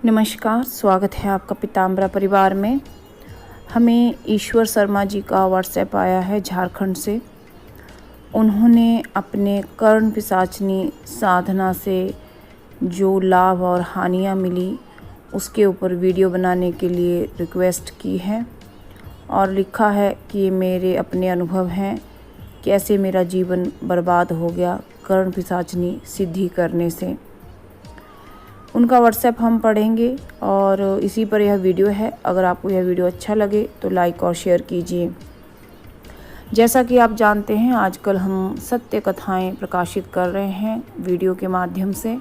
नमस्कार, स्वागत है आपका पीताम्बरा परिवार में। हमें ईश्वर शर्मा जी का व्हाट्सएप आया है झारखंड से। उन्होंने अपने कर्ण पिशाचनी साधना से जो लाभ और हानियां मिली उसके ऊपर वीडियो बनाने के लिए रिक्वेस्ट की है और लिखा है कि ये मेरे अपने अनुभव हैं, कैसे मेरा जीवन बर्बाद हो गया कर्ण पिशाचनी सिद्धि करने से। उनका व्हाट्सएप हम पढ़ेंगे और इसी पर यह वीडियो है। अगर आपको यह वीडियो अच्छा लगे तो लाइक और शेयर कीजिए। जैसा कि आप जानते हैं, आजकल हम सत्य कथाएं प्रकाशित कर रहे हैं वीडियो के माध्यम से।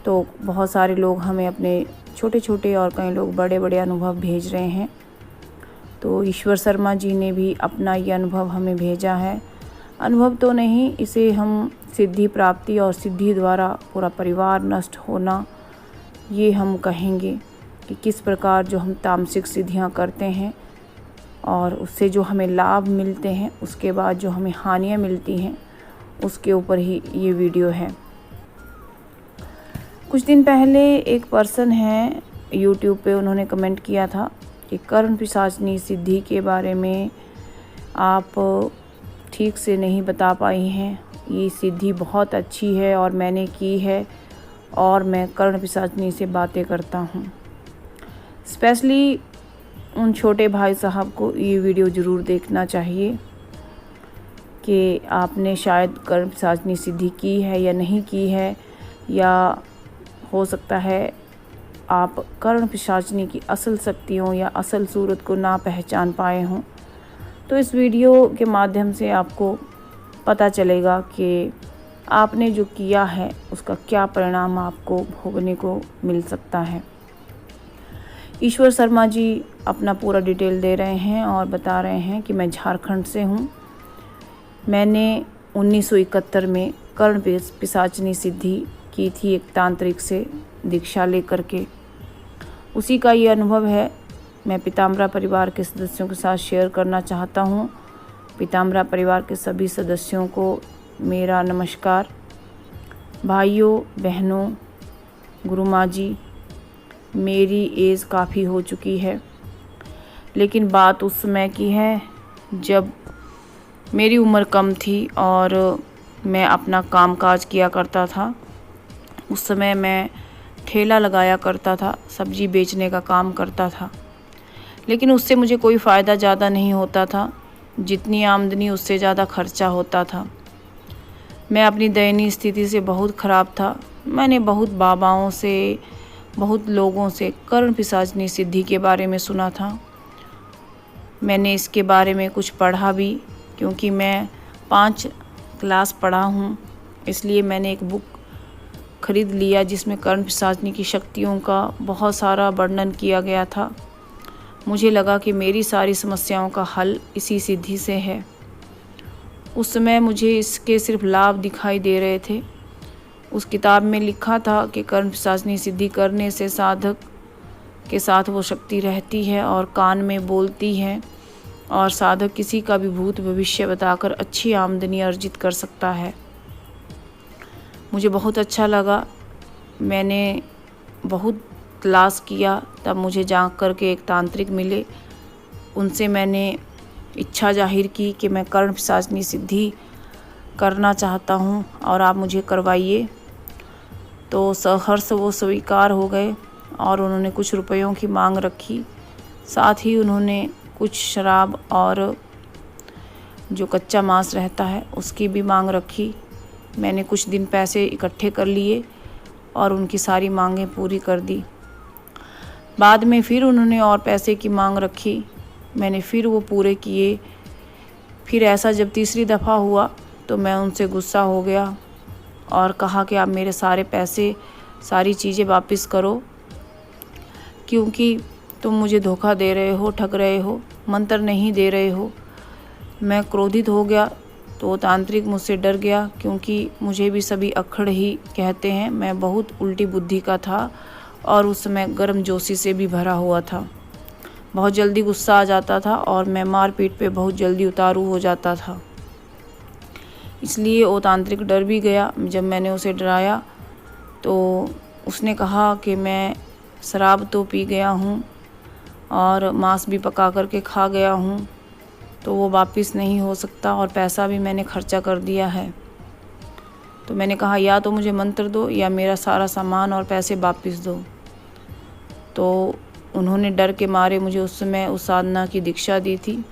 तो बहुत सारे लोग हमें अपने छोटे छोटे और कई लोग बड़े बड़े अनुभव भेज रहे हैं। तो ईश्वर शर्मा जी ने भी अपना ये अनुभव हमें भेजा है। अनुभव तो नहीं, इसे हम सिद्धि प्राप्ति और सिद्धि द्वारा पूरा परिवार नष्ट होना ये हम कहेंगे कि किस प्रकार जो हम तामसिक सिद्धियां करते हैं और उससे जो हमें लाभ मिलते हैं, उसके बाद जो हमें हानियां मिलती हैं, उसके ऊपर ही ये वीडियो है। कुछ दिन पहले एक पर्सन है यूट्यूब पे, उन्होंने कमेंट किया था कि कर्ण पिशाचनी सिद्धि के बारे में आप ठीक से नहीं बता पाई हैं। ये सिद्धि बहुत अच्छी है और मैंने की है और मैं कर्ण पिशाचनी से बातें करता हूँ। स्पेशली उन छोटे भाई साहब को ये वीडियो ज़रूर देखना चाहिए कि आपने शायद कर्ण पिशाचनी सिद्धि की है या नहीं की है, या हो सकता है आप कर्ण पिशाचनी की असल शक्तियों या असल सूरत को ना पहचान पाए हों। तो इस वीडियो के माध्यम से आपको पता चलेगा कि आपने जो किया है उसका क्या परिणाम आपको भोगने को मिल सकता है। ईश्वर शर्मा जी अपना पूरा डिटेल दे रहे हैं और बता रहे हैं कि मैं झारखंड से हूँ। मैंने 1971 में कर्ण पिशाचनी सिद्धि की थी एक तांत्रिक से दीक्षा लेकर के। उसी का ये अनुभव है, मैं पीताम्बरा परिवार के सदस्यों के साथ शेयर करना चाहता हूँ। पीताम्बरा परिवार के सभी सदस्यों को मेरा नमस्कार। भाइयों बहनों, गुरु माँ जी, मेरी एज काफ़ी हो चुकी है, लेकिन बात उस समय की है जब मेरी उम्र कम थी और मैं अपना कामकाज किया करता था। उस समय मैं ठेला लगाया करता था, सब्जी बेचने का काम करता था, लेकिन उससे मुझे कोई फ़ायदा ज़्यादा नहीं होता था। जितनी आमदनी उससे ज़्यादा खर्चा होता था। मैं अपनी दयनीय स्थिति से बहुत ख़राब था। मैंने बहुत बाबाओं से, बहुत लोगों से कर्ण पिशाचनी सिद्धि के बारे में सुना था। मैंने इसके बारे में कुछ पढ़ा भी, क्योंकि मैं 5 क्लास पढ़ा हूँ, इसलिए मैंने एक बुक खरीद लिया जिसमें कर्ण पिशाचनी की शक्तियों का बहुत सारा वर्णन किया गया था। मुझे लगा कि मेरी सारी समस्याओं का हल इसी सिद्धि से है। उस समय मुझे इसके सिर्फ लाभ दिखाई दे रहे थे। उस किताब में लिखा था कि कर्ण पिशाचनी सिद्धि करने से साधक के साथ वो शक्ति रहती है और कान में बोलती है और साधक किसी का भी भूत भविष्य बताकर अच्छी आमदनी अर्जित कर सकता है। मुझे बहुत अच्छा लगा। मैंने बहुत तलाश किया, तब मुझे जा कर के एक तांत्रिक मिले। उनसे मैंने इच्छा जाहिर की कि मैं कर्ण पिशाचनी सिद्धि करना चाहता हूँ और आप मुझे करवाइए। तो सहर्ष वो स्वीकार हो गए और उन्होंने कुछ रुपयों की मांग रखी। साथ ही उन्होंने कुछ शराब और जो कच्चा मांस रहता है उसकी भी मांग रखी। मैंने कुछ दिन पैसे इकट्ठे कर लिए और उनकी सारी मांगें पूरी कर दी। बाद में फिर उन्होंने और पैसे की मांग रखी, मैंने फिर वो पूरे किए। फिर ऐसा जब तीसरी दफ़ा हुआ तो मैं उनसे गुस्सा हो गया और कहा कि आप मेरे सारे पैसे, सारी चीज़ें वापस करो, क्योंकि तुम मुझे धोखा दे रहे हो, ठग रहे हो, मंत्र नहीं दे रहे हो। मैं क्रोधित हो गया तो तांत्रिक मुझसे डर गया, क्योंकि मुझे भी सभी अक्खड़ ही कहते हैं। मैं बहुत उल्टी बुद्धि का था और उस समय गर्म जोशी से भी भरा हुआ था। बहुत जल्दी गुस्सा आ जाता था और मैं मारपीट पे बहुत जल्दी उतारू हो जाता था। इसलिए वो तांत्रिक डर भी गया। जब मैंने उसे डराया तो उसने कहा कि मैं शराब तो पी गया हूँ और मांस भी पका करके खा गया हूँ, तो वो वापस नहीं हो सकता और पैसा भी मैंने खर्चा कर दिया है। तो मैंने कहा या तो मुझे मंत्र दो या मेरा सारा सामान और पैसे वापस दो। तो उन्होंने डर के मारे मुझे उस समय उस साधना की दीक्षा दी थी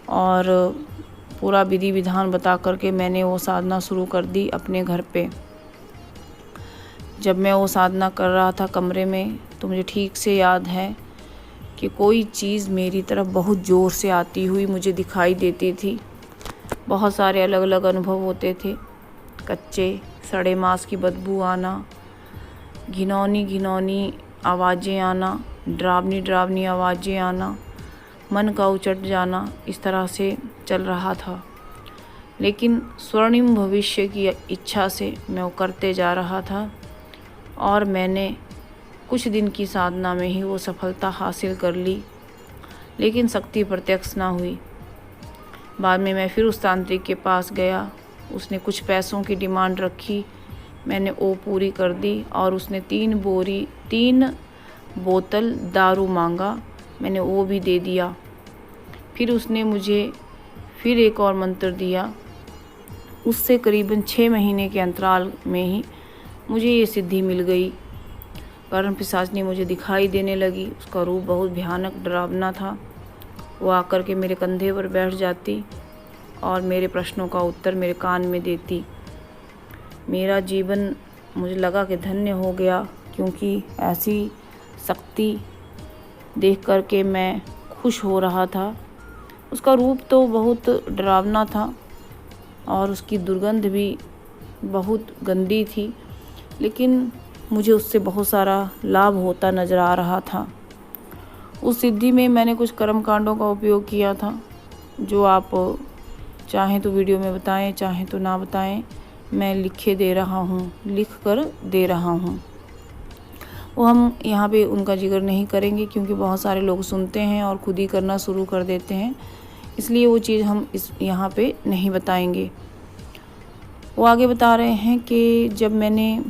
और पूरा विधि विधान बता करके मैंने वो साधना शुरू कर दी अपने घर पे। जब मैं वो साधना कर रहा था कमरे में, तो मुझे ठीक से याद है कि कोई चीज़ मेरी तरफ बहुत ज़ोर से आती हुई मुझे दिखाई देती थी। बहुत सारे अलग अलग अनुभव होते थे। कच्चे सड़े मांस की बदबू आना, घिनौनी घिनौनी आवाज़ें आना, डरावनी डरावनी आवाज़ें आना, मन का उचट जाना, इस तरह से चल रहा था। लेकिन स्वर्णिम भविष्य की इच्छा से मैं वो करते जा रहा था और मैंने कुछ दिन की साधना में ही वो सफलता हासिल कर ली, लेकिन शक्ति प्रत्यक्ष ना हुई। बाद में मैं फिर उस तांत्रिक के पास गया, उसने कुछ पैसों की डिमांड रखी, मैंने वो पूरी कर दी और उसने 3 बोतल दारू मांगा, मैंने वो भी दे दिया। फिर उसने मुझे फिर एक और मंत्र दिया। उससे करीबन 6 महीने के अंतराल में ही मुझे ये सिद्धि मिल गई। कर्ण पिशाचनी मुझे दिखाई देने लगी। उसका रूप बहुत भयानक डरावना था। वो आकर के मेरे कंधे पर बैठ जाती और मेरे प्रश्नों का उत्तर मेरे कान में देती। मेरा जीवन मुझे लगा कि धन्य हो गया, क्योंकि ऐसी शक्ति देख कर के मैं खुश हो रहा था। उसका रूप तो बहुत डरावना था और उसकी दुर्गंध भी बहुत गंदी थी, लेकिन मुझे उससे बहुत सारा लाभ होता नज़र आ रहा था। उस सिद्धि में मैंने कुछ कर्म कांडों का उपयोग किया था, जो आप चाहें तो वीडियो में बताएं, चाहें तो ना बताएं, मैं लिख कर दे रहा हूँ। वो हम यहाँ पे उनका जिक्र नहीं करेंगे, क्योंकि बहुत सारे लोग सुनते हैं और खुद ही करना शुरू कर देते हैं, इसलिए वो चीज़ हम यहाँ पे नहीं बताएंगे। वो आगे बता रहे हैं कि जब मैंने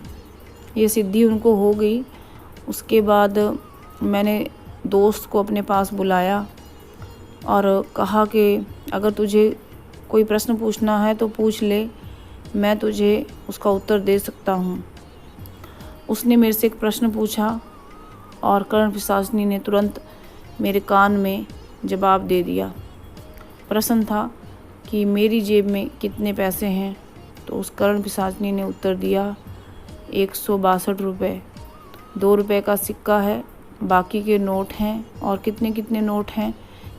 ये सिद्धि उनको हो गई, उसके बाद मैंने दोस्त को अपने पास बुलाया और कहा कि अगर तुझे कोई प्रश्न पूछना है तो पूछ ले, मैं तुझे उसका उत्तर दे सकता हूँ। उसने मेरे से एक प्रश्न पूछा और कर्ण पिशाचनी ने तुरंत मेरे कान में जवाब दे दिया। प्रश्न था कि मेरी जेब में कितने पैसे हैं, तो उस कर्ण पिशाचनी ने उत्तर दिया 162 रुपये। 2 रुपये का सिक्का है, बाकी के नोट हैं और कितने कितने नोट हैं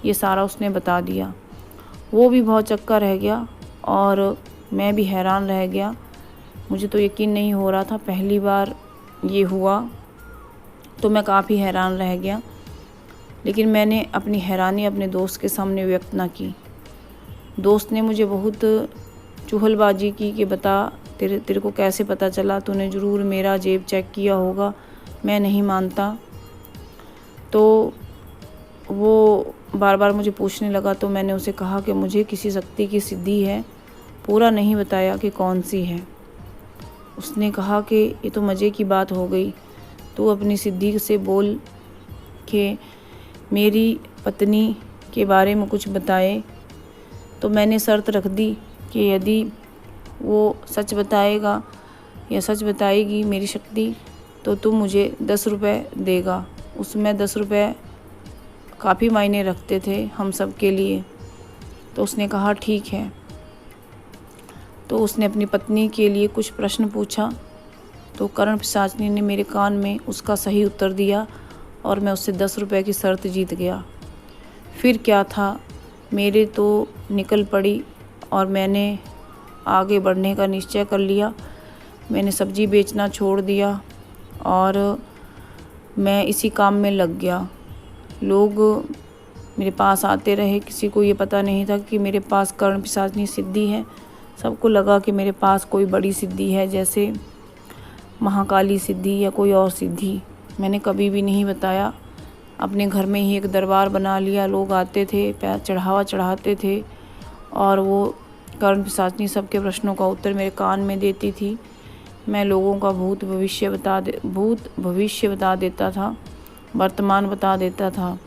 ये सारा उसने बता दिया। वो भी बहुत चक्का रह गया और मैं भी हैरान रह गया। मुझे तो यकीन नहीं हो रहा था, पहली बार ये हुआ, तो मैं काफ़ी हैरान रह गया। लेकिन मैंने अपनी हैरानी अपने दोस्त के सामने व्यक्त ना की। दोस्त ने मुझे बहुत चुहलबाजी की कि बता तेरे को कैसे पता चला, तूने ज़रूर मेरा जेब चेक किया होगा। मैं नहीं मानता। तो वो बार बार मुझे पूछने लगा, तो मैंने उसे कहा कि मुझे किसी शक्ति की सिद्धि है, पूरा नहीं बताया कि कौन सी है। उसने कहा कि ये तो मज़े की बात हो गई, तू अपनी सिद्धि से बोल कि मेरी पत्नी के बारे में कुछ बताए। तो मैंने शर्त रख दी कि यदि वो सच बताएगा या सच बताएगी मेरी शक्ति, तो तू मुझे 10 रुपये देगा। उसमें 10 रुपये काफ़ी मायने रखते थे हम सब के लिए। तो उसने कहा ठीक है। तो उसने अपनी पत्नी के लिए कुछ प्रश्न पूछा, तो कर्ण पिशाचनी ने मेरे कान में उसका सही उत्तर दिया और मैं उससे 10 रुपये की शर्त जीत गया। फिर क्या था, मेरे तो निकल पड़ी और मैंने आगे बढ़ने का निश्चय कर लिया। मैंने सब्ज़ी बेचना छोड़ दिया और मैं इसी काम में लग गया। लोग मेरे पास आते रहे, किसी को ये पता नहीं था कि मेरे पास कर्ण पिशाचनी सिद्धि है। सबको लगा कि मेरे पास कोई बड़ी सिद्धि है, जैसे महाकाली सिद्धि या कोई और सिद्धि। मैंने कभी भी नहीं बताया। अपने घर में ही एक दरबार बना लिया। लोग आते थे, चढ़ावा चढ़ाते थे और वो कर्ण पिशाचनी सबके प्रश्नों का उत्तर मेरे कान में देती थी। मैं लोगों का भूत भविष्य बता देता था, वर्तमान बता देता था।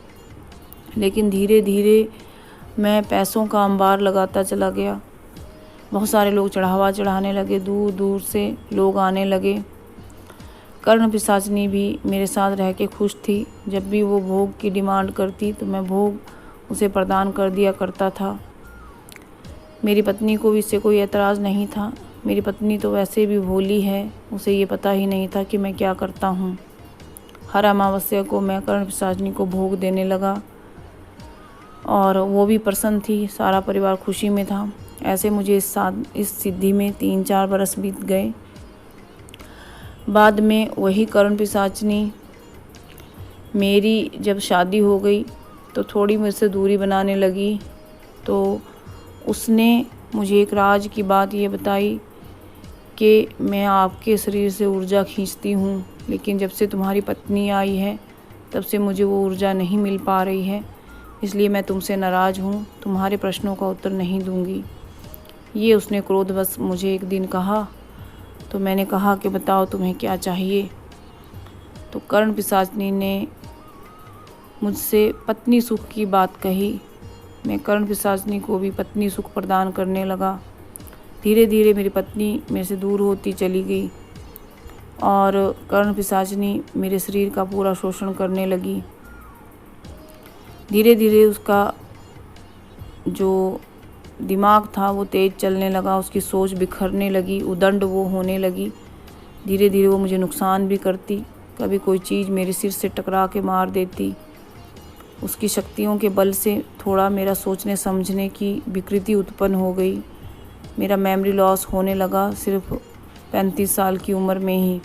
लेकिन धीरे धीरे मैं पैसों का अंबार लगाता चला गया। बहुत सारे लोग चढ़ावा चढ़ाने लगे, दूर दूर से लोग आने लगे। कर्ण पिशाचनी भी मेरे साथ रह के खुश थी। जब भी वो भोग की डिमांड करती तो मैं भोग उसे प्रदान कर दिया करता था। मेरी पत्नी को भी इससे कोई एतराज़ नहीं था। मेरी पत्नी तो वैसे भी भोली है, उसे ये पता ही नहीं था कि मैं क्या करता हूँ। हर अमावस्या को मैं कर्ण पिशाचनी को भोग देने लगा और वो भी प्रसन्न थी, सारा परिवार खुशी में था। ऐसे मुझे इस सिद्धि में 3-4 बरस बीत गए। बाद में वही कर्ण पिशाचनी मेरी जब शादी हो गई तो थोड़ी मुझसे दूरी बनाने लगी। तो उसने मुझे एक राज की बात ये बताई कि मैं आपके शरीर से ऊर्जा खींचती हूँ, लेकिन जब से तुम्हारी पत्नी आई है तब से मुझे वो ऊर्जा नहीं मिल पा रही है, इसलिए मैं तुमसे नाराज़ हूँ, तुम्हारे प्रश्नों का उत्तर नहीं दूँगी। ये उसने क्रोधवश मुझे एक दिन कहा। तो मैंने कहा कि बताओ तुम्हें क्या चाहिए। तो कर्ण पिशाचनी ने मुझसे पत्नी सुख की बात कही। मैं कर्ण पिशाचनी को भी पत्नी सुख प्रदान करने लगा। धीरे धीरे मेरी पत्नी मेरे से दूर होती चली गई और कर्ण पिशाचनी मेरे शरीर का पूरा शोषण करने लगी। धीरे धीरे उसका जो दिमाग था वो तेज़ चलने लगा, उसकी सोच बिखरने लगी, उदंड वो होने लगी। धीरे धीरे वो मुझे नुकसान भी करती, कभी कोई चीज़ मेरे सिर से टकरा के मार देती। उसकी शक्तियों के बल से थोड़ा मेरा सोचने समझने की विकृति उत्पन्न हो गई। मेरा मेमोरी लॉस होने लगा सिर्फ 35 साल की उम्र में ही।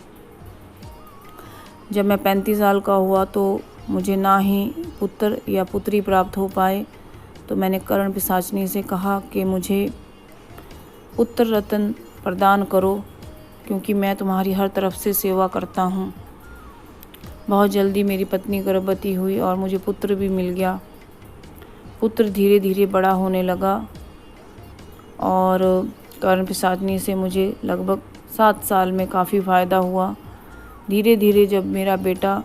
जब मैं 35 साल का हुआ तो मुझे ना ही पुत्र या पुत्री प्राप्त हो पाए। तो मैंने कर्ण पिशाचनी से कहा कि मुझे पुत्र रत्न प्रदान करो, क्योंकि मैं तुम्हारी हर तरफ से सेवा करता हूँ। बहुत जल्दी मेरी पत्नी गर्भवती हुई और मुझे पुत्र भी मिल गया। पुत्र धीरे धीरे बड़ा होने लगा और कर्ण पिशाचनी से मुझे लगभग 7 साल में काफ़ी फ़ायदा हुआ। धीरे धीरे जब मेरा बेटा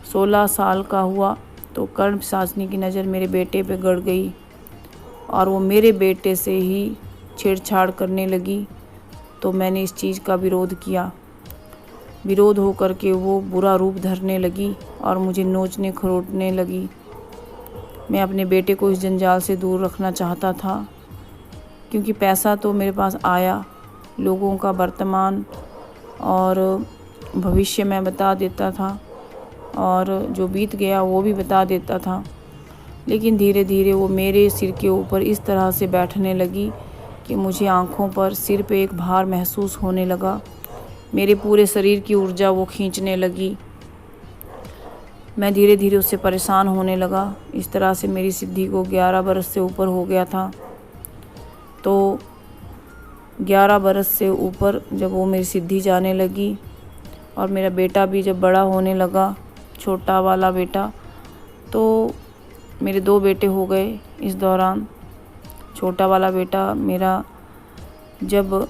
16 साल का हुआ तो कर्ण पिशाचनी की नज़र मेरे बेटे पे गड़ गई और वो मेरे बेटे से ही छेड़छाड़ करने लगी। तो मैंने इस चीज़ का विरोध किया। विरोध होकर के वो बुरा रूप धरने लगी और मुझे नोचने खरोटने लगी। मैं अपने बेटे को इस जंजाल से दूर रखना चाहता था, क्योंकि पैसा तो मेरे पास आया, लोगों का वर्तमान और भविष्य मैं बता देता था और जो बीत गया वो भी बता देता था। लेकिन धीरे धीरे वो मेरे सिर के ऊपर इस तरह से बैठने लगी कि मुझे आँखों पर, सिर पे एक भार महसूस होने लगा। मेरे पूरे शरीर की ऊर्जा वो खींचने लगी। मैं धीरे धीरे उससे परेशान होने लगा। इस तरह से मेरी सिद्धि को 11 बरस से ऊपर हो गया था। तो 11 बरस से ऊपर जब वो मेरी सिद्धि जाने लगी और मेरा बेटा भी जब बड़ा होने लगा, छोटा वाला बेटा, तो मेरे 2 बेटे हो गए इस दौरान। छोटा वाला बेटा मेरा जब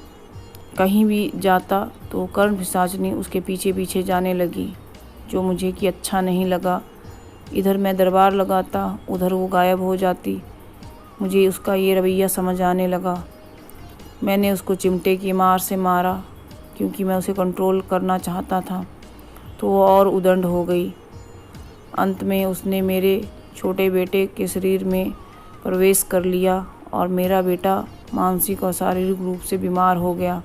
कहीं भी जाता तो कर्ण पिशाचनी उसके पीछे पीछे जाने लगी, जो मुझे कि अच्छा नहीं लगा। इधर मैं दरबार लगाता, उधर वो गायब हो जाती। मुझे उसका ये रवैया समझ आने लगा। मैंने उसको चिमटे की मार से मारा, क्योंकि मैं उसे कंट्रोल करना चाहता था। तो वो और उदंड हो गई। अंत में उसने मेरे छोटे बेटे के शरीर में प्रवेश कर लिया और मेरा बेटा मानसिक और शारीरिक रूप से बीमार हो गया।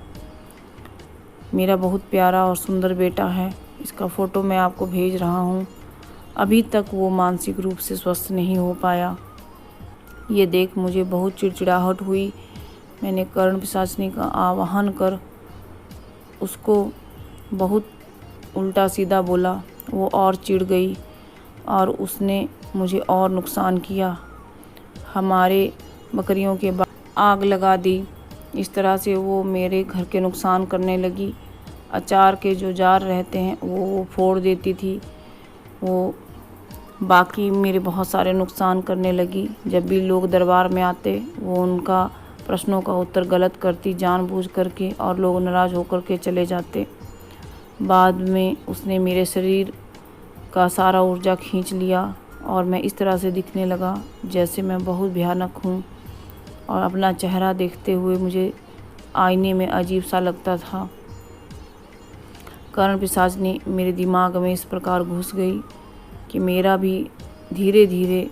मेरा बहुत प्यारा और सुंदर बेटा है, इसका फ़ोटो मैं आपको भेज रहा हूँ। अभी तक वो मानसिक रूप से स्वस्थ नहीं हो पाया। ये देख मुझे बहुत चिड़चिड़ाहट हुई। मैंने कर्ण पिशाचनी का आवाहन कर उसको बहुत उल्टा सीधा बोला। वो और चिढ़ गई और उसने मुझे और नुकसान किया। हमारे बकरियों के आग लगा दी। इस तरह से वो मेरे घर के नुकसान करने लगी। अचार के जो जार रहते हैं वो फोड़ देती थी। वो बाकी मेरे बहुत सारे नुकसान करने लगी। जब भी लोग दरबार में आते वो उनका प्रश्नों का उत्तर गलत करती जानबूझ करके और लोग नाराज़ होकर के चले जाते। बाद में उसने मेरे शरीर का सारा ऊर्जा खींच लिया और मैं इस तरह से दिखने लगा जैसे मैं बहुत भयानक हूँ और अपना चेहरा देखते हुए मुझे आईने में अजीब सा लगता था। कर्ण पिशाचिनी मेरे दिमाग में इस प्रकार घुस गई कि मेरा भी धीरे धीरे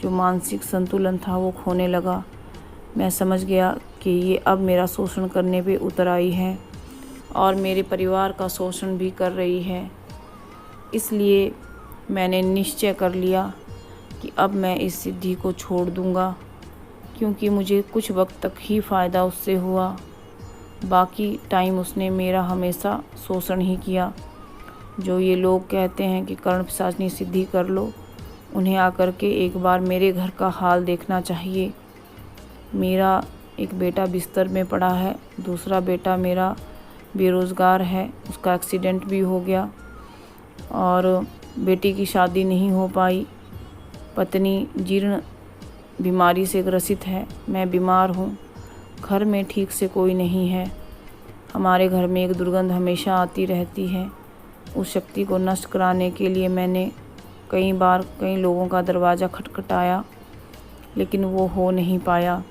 जो मानसिक संतुलन था वो खोने लगा। मैं समझ गया कि ये अब मेरा शोषण करने पे उतर आई है और मेरे परिवार का शोषण भी कर रही है। इसलिए मैंने निश्चय कर लिया कि अब मैं इस सिद्धि को छोड़ दूँगा, क्योंकि मुझे कुछ वक्त तक ही फ़ायदा उससे हुआ, बाकी टाइम उसने मेरा हमेशा शोषण ही किया। जो ये लोग कहते हैं कि कर्ण पिशाचिनी सिद्धि कर लो, उन्हें आकर के एक बार मेरे घर का हाल देखना चाहिए। मेरा एक बेटा बिस्तर में पड़ा है, दूसरा बेटा मेरा बेरोज़गार है, उसका एक्सीडेंट भी हो गया और बेटी की शादी नहीं हो पाई। पत्नी जीर्ण बीमारी से ग्रसित है, मैं बीमार हूँ, घर में ठीक से कोई नहीं है। हमारे घर में एक दुर्गंध हमेशा आती रहती है। उस शक्ति को नष्ट कराने के लिए मैंने कई बार कई लोगों का दरवाज़ा खटखटाया, लेकिन वो हो नहीं पाया।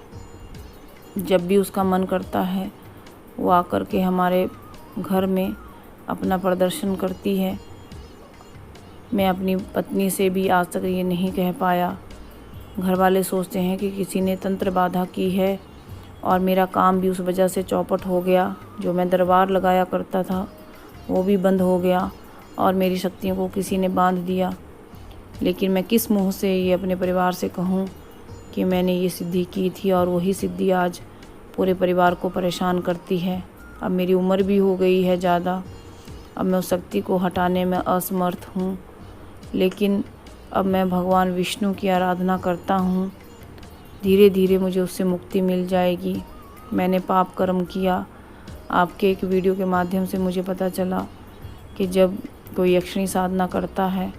जब भी उसका मन करता है वो आकर के हमारे घर में अपना प्रदर्शन करती है। मैं अपनी पत्नी से भी आज तक ये नहीं कह पाया। घर वाले सोचते हैं कि किसी ने तंत्र बाधा की है और मेरा काम भी उस वजह से चौपट हो गया। जो मैं दरबार लगाया करता था वो भी बंद हो गया और मेरी शक्तियों को किसी ने बांध दिया। लेकिन मैं किस मुँह से ये अपने परिवार से कहूँ कि मैंने ये सिद्धि की थी और वही सिद्धि आज पूरे परिवार को परेशान करती है। अब मेरी उम्र भी हो गई है ज़्यादा, अब मैं उस शक्ति को हटाने में असमर्थ हूँ। लेकिन अब मैं भगवान विष्णु की आराधना करता हूँ, धीरे धीरे मुझे उससे मुक्ति मिल जाएगी। मैंने पाप कर्म किया। आपके एक वीडियो के माध्यम से मुझे पता चला कि जब कोई यक्षिणी साधना करता है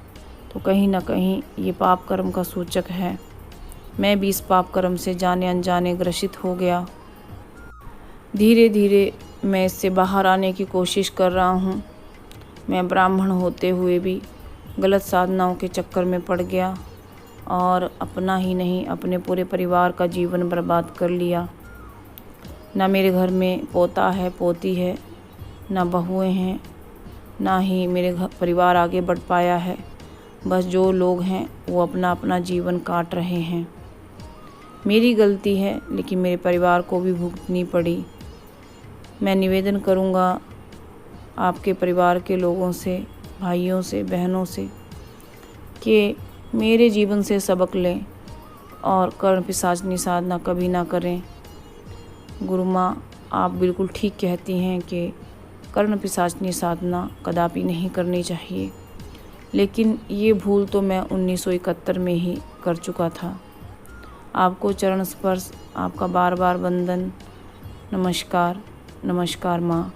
तो कहीं ना कहीं ये पाप कर्म का सूचक है। मैं भी इस पाप कर्म से जाने अनजाने ग्रसित हो गया। धीरे धीरे मैं इससे बाहर आने की कोशिश कर रहा हूँ। मैं ब्राह्मण होते हुए भी गलत साधनाओं के चक्कर में पड़ गया और अपना ही नहीं अपने पूरे परिवार का जीवन बर्बाद कर लिया। ना मेरे घर में पोता है, पोती है, ना बहुएं हैं, ना ही मेरे घर परिवार आगे बढ़ पाया है। बस जो लोग हैं वो अपना अपना जीवन काट रहे हैं। मेरी गलती है, लेकिन मेरे परिवार को भी भुगतनी पड़ी। मैं निवेदन करूँगा आपके परिवार के लोगों से, भाइयों से, बहनों से कि मेरे जीवन से सबक लें और कर्ण पिशाचिनी साधना कभी ना करें। गुरु माँ, आप बिल्कुल ठीक कहती हैं कि कर्ण पिशाचिनी साधना कदापि नहीं करनी चाहिए, लेकिन ये भूल तो मैं 1971 में ही कर चुका था। आपको चरण स्पर्श, आपका बार बार वंदन। नमस्कार, नमस्कार माँ।